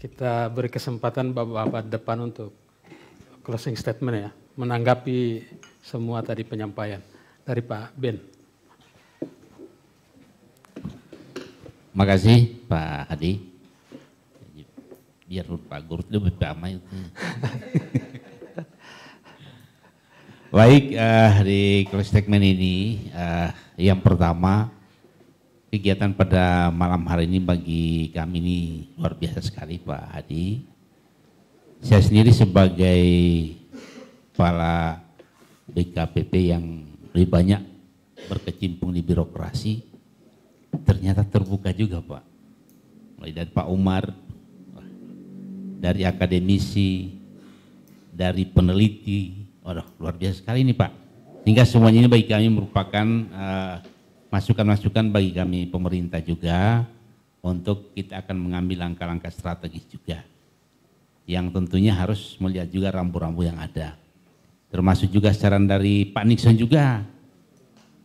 Kita beri kesempatan Bapak-Bapak depan untuk closing statement ya, menanggapi semua tadi penyampaian dari Pak Ben. Makasih Pak Hadi. Biar Pak Guru lebih ramai. Baik, di closing statement ini yang pertama, kegiatan pada malam hari ini bagi kami ini luar biasa sekali Pak Hadi. Saya sendiri sebagai kepala BKPP yang lebih banyak berkecimpung di birokrasi, ternyata terbuka juga Pak. Mulai dari Pak Umar, dari akademisi, dari peneliti, waduh luar biasa sekali ini Pak. Sehingga semuanya ini bagi kami merupakan masukan-masukan bagi kami pemerintah juga untuk kita akan mengambil langkah-langkah strategis juga. Yang tentunya harus melihat juga rambu-rambu yang ada. Termasuk juga saran dari Pak Nixon juga.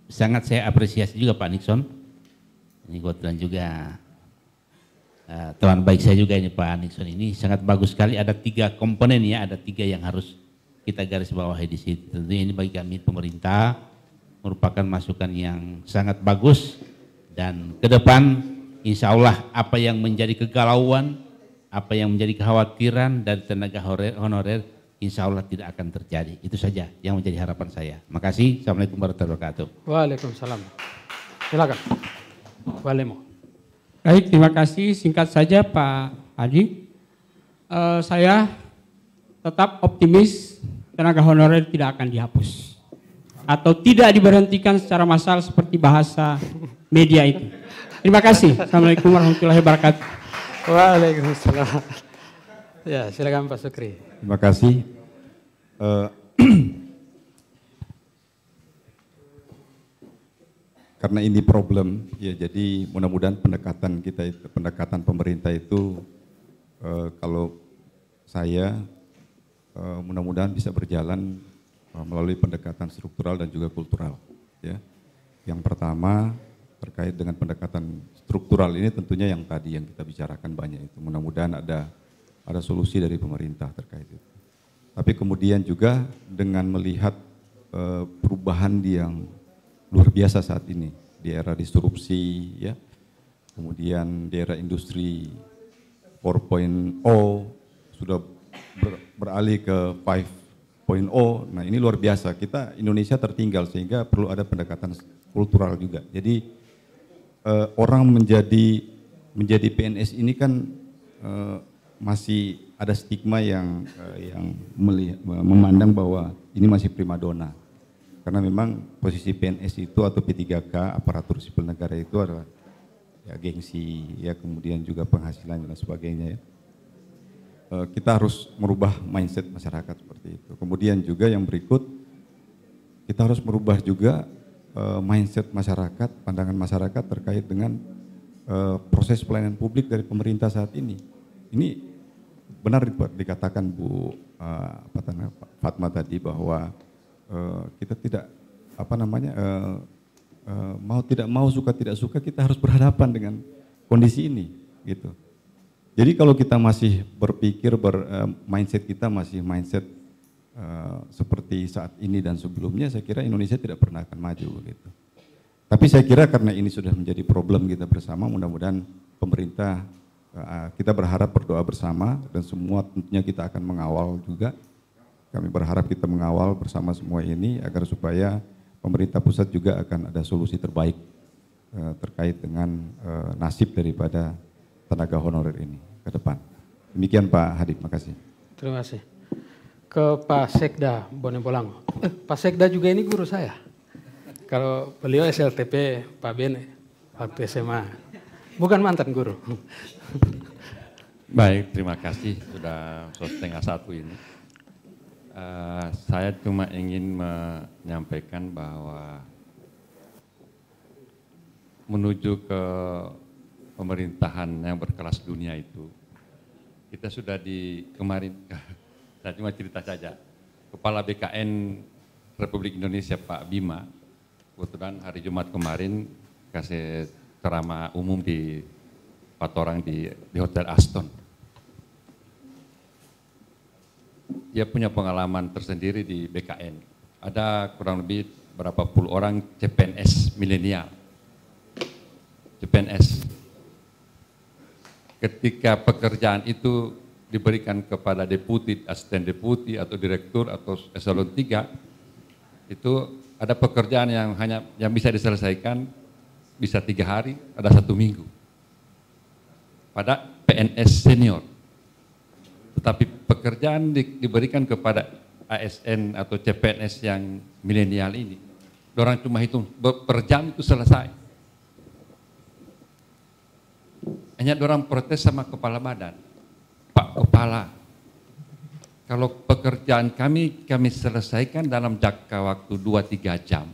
Sangat saya apresiasi juga Pak Nixon. Ini kebetulan juga teman baik saya juga ini Pak Nixon ini sangat bagus sekali. Ada 3 komponen ya, ada 3 yang harus kita garis bawahi di situ. Tentunya ini bagi kami pemerintah merupakan masukan yang sangat bagus, dan ke depan insya Allah apa yang menjadi kegalauan, apa yang menjadi kekhawatiran dari tenaga honorer insya Allah tidak akan terjadi. Itu saja yang menjadi harapan saya. Makasih. Assalamualaikum warahmatullahi wabarakatuh. Waalaikumsalam. Silakan. Walemo. Baik, terima kasih. Singkat saja Pak Hadi. Saya tetap optimis tenaga honorer tidak akan dihapus atau tidak diberhentikan secara massal seperti bahasa media itu. Terima kasih. Assalamualaikum warahmatullahi wabarakatuh. Waalaikumsalam. Ya, silakan Pak Sukri. Terima kasih. Karena ini problem, ya jadi mudah-mudahan pendekatan pemerintah itu kalau saya mudah-mudahan bisa berjalan melalui pendekatan struktural dan juga kultural. Ya. Yang pertama terkait dengan pendekatan struktural ini tentunya yang tadi yang kita bicarakan banyak itu. Mudah-mudahan ada solusi dari pemerintah terkait itu. Tapi kemudian juga dengan melihat perubahan yang luar biasa saat ini di era disrupsi, ya, kemudian di era industri 4.0 sudah beralih ke 5.0. Nah ini luar biasa, kita Indonesia tertinggal sehingga perlu ada pendekatan kultural juga. Jadi orang menjadi PNS ini kan masih ada stigma yang memandang bahwa ini masih primadona. Karena memang posisi PNS itu atau P3K, aparatur sipil negara itu adalah ya gengsi, ya kemudian juga penghasilan dan sebagainya ya. Kita harus merubah mindset masyarakat seperti itu. Kemudian juga yang berikut, kita harus merubah juga mindset masyarakat, pandangan masyarakat terkait dengan proses pelayanan publik dari pemerintah saat ini. Ini benar dikatakan Bu Fatma tadi bahwa kita tidak mau tidak mau, suka tidak suka, kita harus berhadapan dengan kondisi ini, gitu. Jadi kalau kita masih berpikir mindset kita masih mindset seperti saat ini dan sebelumnya, saya kira Indonesia tidak pernah akan maju gitu. Tapi saya kira karena ini sudah menjadi problem kita bersama, mudah-mudahan pemerintah, kita berharap berdoa bersama dan semua tentunya kita akan mengawal juga. Kami berharap kita mengawal bersama semua ini agar supaya pemerintah pusat juga akan ada solusi terbaik terkait dengan nasib daripada tenaga honorer ini ke depan. Demikian Pak Hadi, makasih. Terima kasih. Ke Pak Sekda Bone Bolango. Pak Sekda juga ini guru saya. Kalau beliau SLTP Pak Ben waktu SMA. Bukan mantan guru. Baik, terima kasih sudah 1:30 ini. Saya cuma ingin menyampaikan bahwa menuju ke pemerintahan yang berkelas dunia itu, kita sudah kemarin, saya cuma cerita saja, Kepala BKN Republik Indonesia Pak Bima, kebetulan hari Jumat kemarin kasih ceramah umum di 4 orang di Hotel Aston. dia punya pengalaman tersendiri di BKN. Ada kurang lebih berapa puluh orang CPNS milenial. CPNS. Ketika pekerjaan itu diberikan kepada deputi, asisten deputi, atau direktur, atau eselon 3, itu ada pekerjaan yang bisa diselesaikan bisa 3 hari, ada 1 minggu. Pada PNS senior. Tetapi pekerjaan diberikan kepada ASN atau CPNS yang milenial ini, orang cuma hitung per jam itu selesai. Hanya orang protes sama kepala badan, Pak Kepala, kalau pekerjaan kami selesaikan dalam jangka waktu 2-3 jam,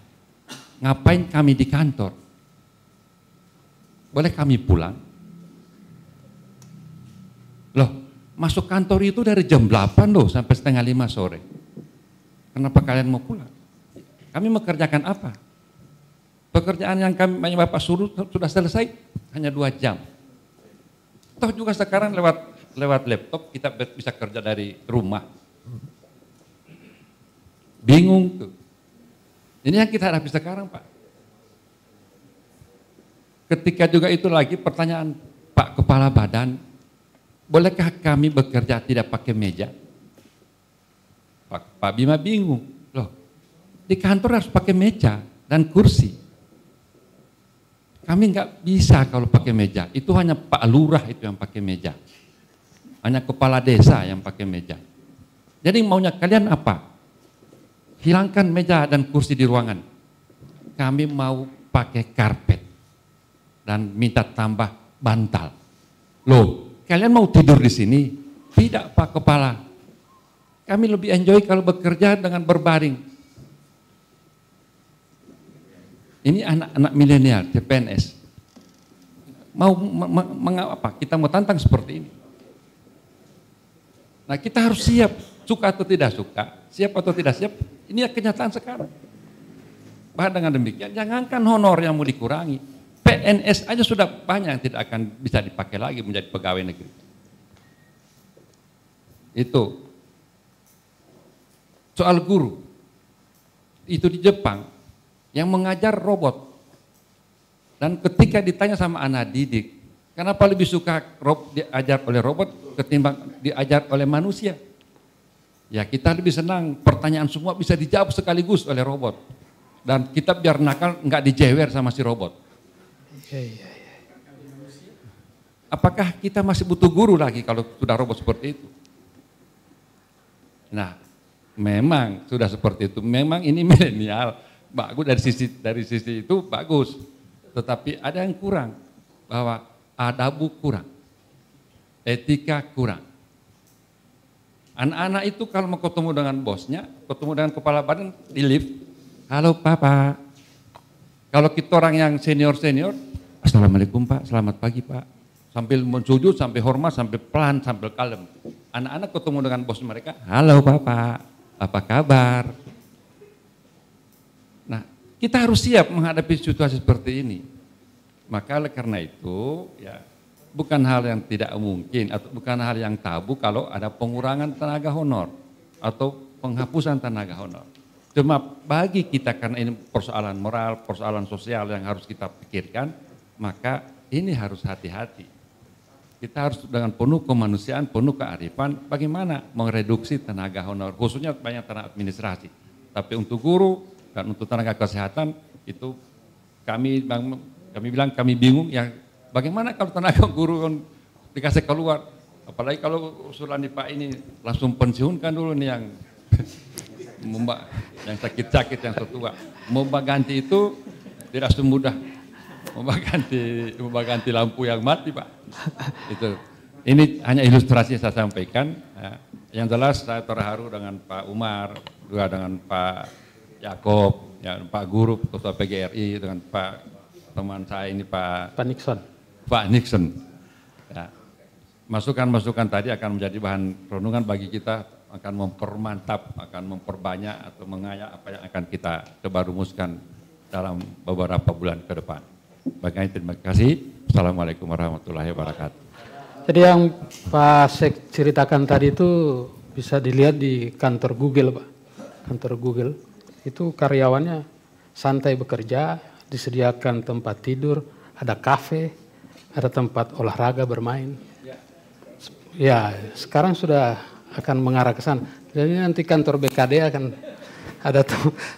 ngapain kami di kantor? Boleh kami pulang? Loh, masuk kantor itu dari jam 8 loh sampai setengah 5 sore. Kenapa kalian mau pulang? Kami mengerjakan apa? Pekerjaan yang Bapak suruh sudah selesai hanya 2 jam. Toh juga sekarang lewat laptop kita bisa kerja dari rumah. Bingung tuh. Ini yang kita hadapi sekarang, Pak. Ketika juga itu lagi pertanyaan Pak Kepala Badan, bolehkah kami bekerja tidak pakai meja? Pak Bima bingung, loh di kantor harus pakai meja dan kursi. Kami nggak bisa kalau pakai meja, itu hanya Pak Lurah itu yang pakai meja. Hanya kepala desa yang pakai meja. Jadi maunya kalian apa? Hilangkan meja dan kursi di ruangan. Kami mau pakai karpet dan minta tambah bantal. Loh, kalian mau tidur di sini? Tidak, Pak Kepala. Kami lebih enjoy kalau bekerja dengan berbaring. Ini anak-anak milenial, CPNS. Mau mengapa? Kita mau tantang seperti ini. Nah, kita harus siap, suka atau tidak suka, siap atau tidak siap. Ini kenyataan sekarang. Bahkan dengan demikian, jangankan honor yang mau dikurangi, PNS aja sudah banyak yang tidak akan bisa dipakai lagi menjadi pegawai negeri. Itu. Soal guru. Itu di Jepang yang mengajar robot. Dan ketika ditanya sama anak didik, kenapa lebih suka diajar oleh robot ketimbang diajar oleh manusia? Ya kita lebih senang pertanyaan semua bisa dijawab sekaligus oleh robot. Dan kita biar nakal nggak dijewer sama si robot. Apakah kita masih butuh guru lagi kalau sudah robot seperti itu? Nah, memang sudah seperti itu. Memang ini milenial, bagus dari sisi itu bagus. Tetapi ada yang kurang, bahwa adabu kurang, etika kurang. Anak-anak itu kalau mau ketemu dengan bosnya, ketemu dengan kepala badan di lift, halo Papa. Kalau kita orang yang senior-senior, Assalamualaikum Pak, selamat pagi Pak. Sambil mensujud, sampai hormat, sampai pelan, sampai kalem. Anak-anak ketemu dengan bos mereka, halo Bapak, apa kabar? Nah, kita harus siap menghadapi situasi seperti ini. Maka karena itu, ya bukan hal yang tidak mungkin, atau bukan hal yang tabu kalau ada pengurangan tenaga honor, atau penghapusan tenaga honor. Cuma bagi kita, karena ini persoalan moral, persoalan sosial yang harus kita pikirkan, maka ini harus hati-hati. Kita harus dengan penuh kemanusiaan, penuh kearifan, bagaimana mereduksi tenaga honor, khususnya banyak tenaga administrasi. Tapi untuk guru dan untuk tenaga kesehatan, itu kami bilang kami bingung, ya bagaimana kalau tenaga guru dikasih keluar, apalagi kalau usulan di Pak ini langsung pensiunkan dulu nih yang sakit-sakit, yang tertua. Mau ganti itu tidak semudah. Mau ganti lampu yang mati Pak. Itu. Ini hanya ilustrasi yang saya sampaikan. Ya. Yang jelas saya terharu dengan Pak Umar, juga dengan Pak Yakob, ya, Pak Guru, Ketua PGRI, dengan Pak teman saya ini Pak Nixon. Pak Nixon. Ya. Masukan-masukan tadi akan menjadi bahan renungan bagi kita, akan mempermantap, akan memperbanyak atau mengayak apa yang akan kita coba rumuskan dalam beberapa bulan ke depan. Bagaimana, terima kasih. Assalamualaikum warahmatullahi wabarakatuh. Jadi yang Pak Sek ceritakan tadi itu bisa dilihat di kantor Google, Pak. Kantor Google itu karyawannya santai bekerja, disediakan tempat tidur, ada kafe, ada tempat olahraga bermain. Ya, sekarang sudah akan mengarah ke sana. Jadi nanti kantor BKD akan ada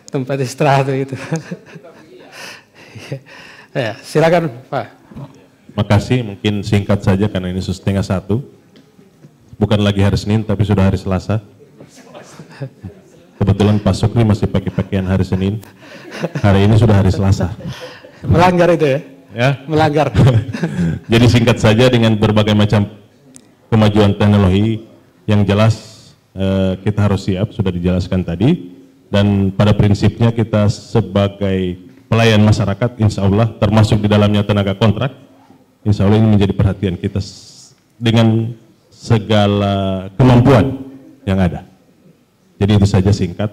tempat istirahat itu. Ya, silakan Pak. Makasih, mungkin singkat saja karena ini sudah 12:30. Bukan lagi hari Senin tapi sudah hari Selasa. Kebetulan Pak Sukri masih pakai pakaian hari Senin. Hari ini sudah hari Selasa. Melanggar itu ya? Ya. Melanggar. Jadi singkat saja, dengan berbagai macam kemajuan teknologi yang jelas kita harus siap, sudah dijelaskan tadi. Dan pada prinsipnya kita sebagai pelayan masyarakat, insya Allah termasuk di dalamnya tenaga kontrak, insya Allah ini menjadi perhatian kita dengan segala kemampuan yang ada. Jadi itu saja singkat.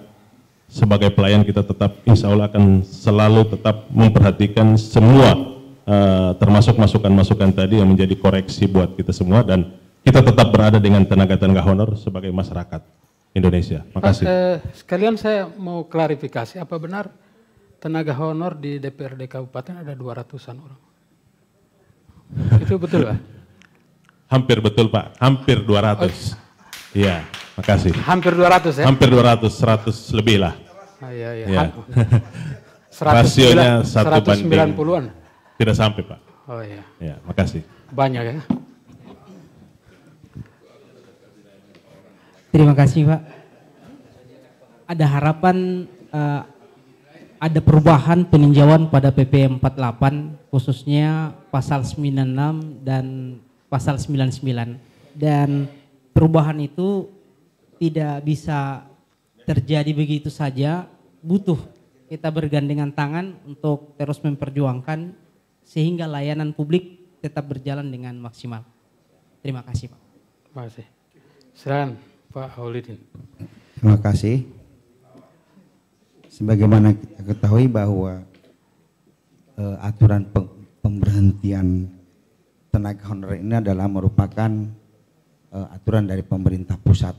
Sebagai pelayan kita tetap insya Allah akan selalu tetap memperhatikan semua termasuk masukan-masukan tadi yang menjadi koreksi buat kita semua, dan kita tetap berada dengan tenaga-tenaga honor sebagai masyarakat Indonesia. Makasih. Sekalian saya mau klarifikasi, apa benar tenaga honor di DPRD Kabupaten ada 200-an orang? Itu betul Pak? Hampir betul Pak, hampir 200. Iya, makasih. Hampir 200 ya? Hampir 200, 100 lebih lah. Iya, iya. Ya. Rasionya 1 banding 190-an. Tidak sampai Pak. Oh iya. Ya, makasih. Banyak ya. Terima kasih Pak. Ada harapan ada perubahan peninjauan pada PP 48 khususnya pasal 96 dan pasal 99, dan perubahan itu tidak bisa terjadi begitu saja, butuh kita bergandengan tangan untuk terus memperjuangkan sehingga layanan publik tetap berjalan dengan maksimal. Terima kasih Pak. Terima kasih. Silakan Pak Haulidin. Terima kasih. Sebagaimana kita ketahui bahwa aturan pemberhentian tenaga honorer ini adalah merupakan aturan dari pemerintah pusat.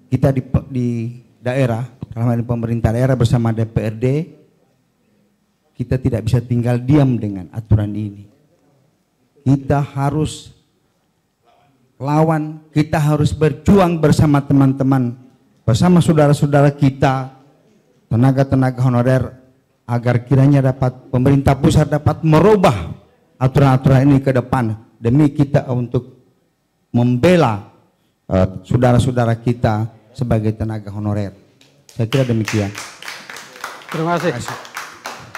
Kita di daerah, dalam hal ini pemerintah daerah bersama DPRD, kita tidak bisa tinggal diam dengan aturan ini. Kita harus lawan, kita harus berjuang bersama teman-teman, bersama saudara-saudara kita, tenaga-tenaga honorer, agar kiranya dapat pemerintah pusat dapat merubah aturan-aturan ini ke depan demi kita untuk membela saudara-saudara kita sebagai tenaga honorer. Saya kira demikian. Terima kasih.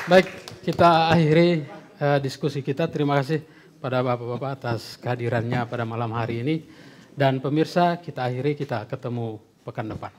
Baik, kita akhiri diskusi kita. Terima kasih pada Bapak-Bapak atas kehadirannya pada malam hari ini. Dan pemirsa, kita akhiri, kita ketemu pekan depan.